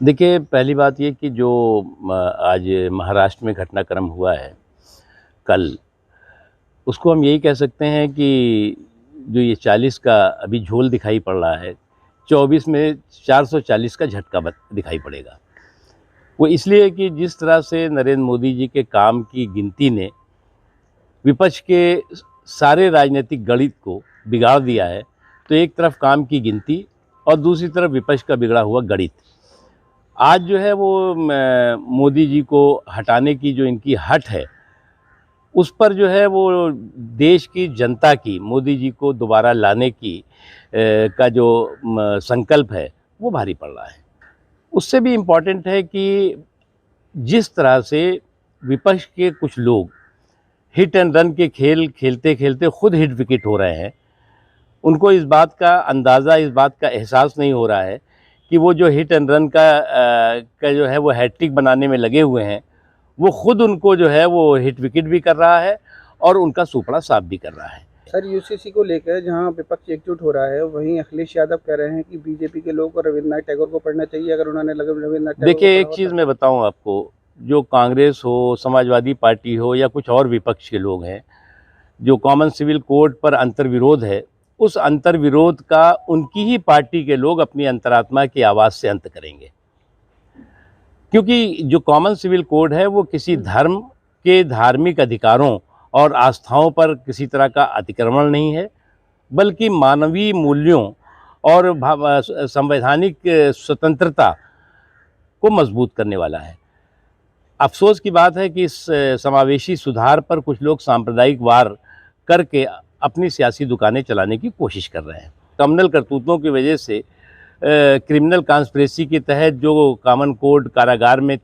देखिए, पहली बात ये कि जो आज महाराष्ट्र में घटनाक्रम हुआ है कल, उसको हम यही कह सकते हैं कि जो ये 40 का अभी झोल दिखाई पड़ रहा है, 24 में 440 का झटका दिखाई पड़ेगा। वो इसलिए कि जिस तरह से नरेंद्र मोदी जी के काम की गिनती ने विपक्ष के सारे राजनीतिक गणित को बिगाड़ दिया है, तो एक तरफ काम की गिनती और दूसरी तरफ विपक्ष का बिगड़ा हुआ गणित। आज जो है वो मोदी जी को हटाने की जो इनकी हठ है, उस पर जो है वो देश की जनता की मोदी जी को दोबारा लाने की का जो संकल्प है, वो भारी पड़ रहा है। उससे भी इम्पॉर्टेंट है कि जिस तरह से विपक्ष के कुछ लोग हिट एंड रन के खेल खेलते खेलते खुद हिट विकेट हो रहे हैं, उनको इस बात का अंदाज़ा, इस बात का एहसास नहीं हो रहा है कि वो जो हिट एंड रन का जो है वो हैट्रिक बनाने में लगे हुए हैं, वो खुद उनको जो है वो हिट विकेट भी कर रहा है और उनका सुपड़ा साफ भी कर रहा है। सर, यूसीसी को लेकर जहां विपक्ष एकजुट हो रहा है, वहीं अखिलेश यादव कह रहे हैं कि बीजेपी के लोगों को रविन्द्रनाथ टैगोर को पढ़ना चाहिए। अगर उन्होंने रविन्द्रनाथ टैगोर देखिए, एक को चीज़ मैं बताऊं आपको, जो कांग्रेस हो, समाजवादी पार्टी हो या कुछ और विपक्ष के लोग हैं, जो कॉमन सिविल कोड पर अंतर्विरोध है, उस अंतर्विरोध का उनकी ही पार्टी के लोग अपनी अंतरात्मा की आवाज़ से अंत करेंगे। क्योंकि जो कॉमन सिविल कोड है वो किसी धर्म के धार्मिक अधिकारों और आस्थाओं पर किसी तरह का अतिक्रमण नहीं है, बल्कि मानवीय मूल्यों और संवैधानिक स्वतंत्रता को मजबूत करने वाला है। अफसोस की बात है कि इस समावेशी सुधार पर कुछ लोग सांप्रदायिक वार करके अपनी सियासी दुकानें चलाने की कोशिश कर रहे हैं। कम्युनल करतूतों की वजह से क्रिमिनल कॉन्स्पिरेसी के तहत जो कॉमन कोड कारागार में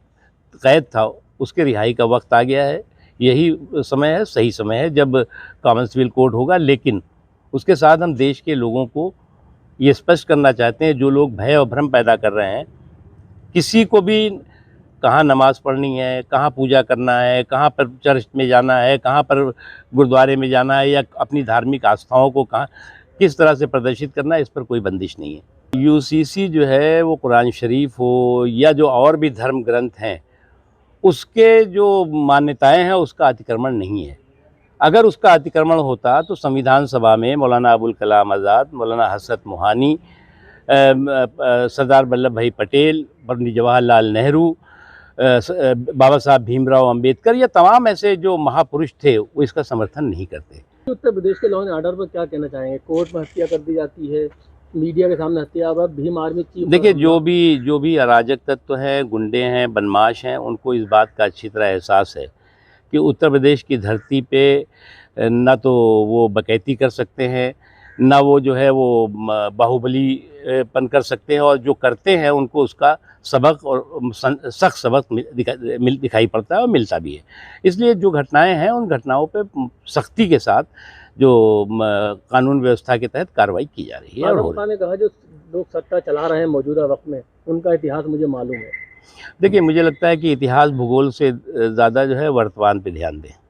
कैद था, उसके रिहाई का वक्त आ गया है। यही समय है, सही समय है जब कॉमन सिविल कोड होगा। लेकिन उसके साथ हम देश के लोगों को ये स्पष्ट करना चाहते हैं, जो लोग भय और भ्रम पैदा कर रहे हैं, किसी को भी कहाँ नमाज़ पढ़नी है, कहाँ पूजा करना है, कहाँ पर चर्च में जाना है, कहाँ पर गुरुद्वारे में जाना है, या अपनी धार्मिक आस्थाओं को कहाँ किस तरह से प्रदर्शित करना है, इस पर कोई बंदिश नहीं है। यूसीसी जो है वो कुरान शरीफ हो या जो और भी धर्म ग्रंथ हैं, उसके जो मान्यताएं हैं उसका अतिक्रमण नहीं है। अगर उसका अतिक्रमण होता तो संविधान सभा में मौलाना अबुल कलाम आज़ाद, मौलाना हसरत मोहानी, सरदार वल्लभ भाई पटेल, पंडित जवाहरलाल नेहरू, बाबा साहब भीमराव अंबेडकर, या तमाम ऐसे जो महापुरुष थे, वो इसका समर्थन नहीं करते। उत्तर प्रदेश के लॉ एंड ऑर्डर पर क्या कहना चाहेंगे? कोर्ट में हत्या कर दी जाती है, मीडिया के सामने हत्या, अब भीम आर्मी चीफ। देखिए, जो भी अराजक तत्व हैं, गुंडे हैं, बदमाश हैं, उनको इस बात का अच्छी तरह एहसास है कि उत्तर प्रदेश की धरती पे ना तो वो डकैती कर सकते हैं, ना वो जो है वो बाहुबलीपन कर सकते हैं, और जो करते हैं उनको उसका सबक और सख्त सबक दिखाई पड़ता है और मिलता भी है। इसलिए जो घटनाएं हैं, उन घटनाओं पे सख्ती के साथ जो कानून व्यवस्था के तहत कार्रवाई की जा रही है। और ने कहा जो लोग सत्ता चला रहे हैं मौजूदा वक्त में, उनका इतिहास मुझे मालूम है। देखिए, मुझे लगता है कि इतिहास भूगोल से ज़्यादा जो है वर्तमान पे ध्यान दें।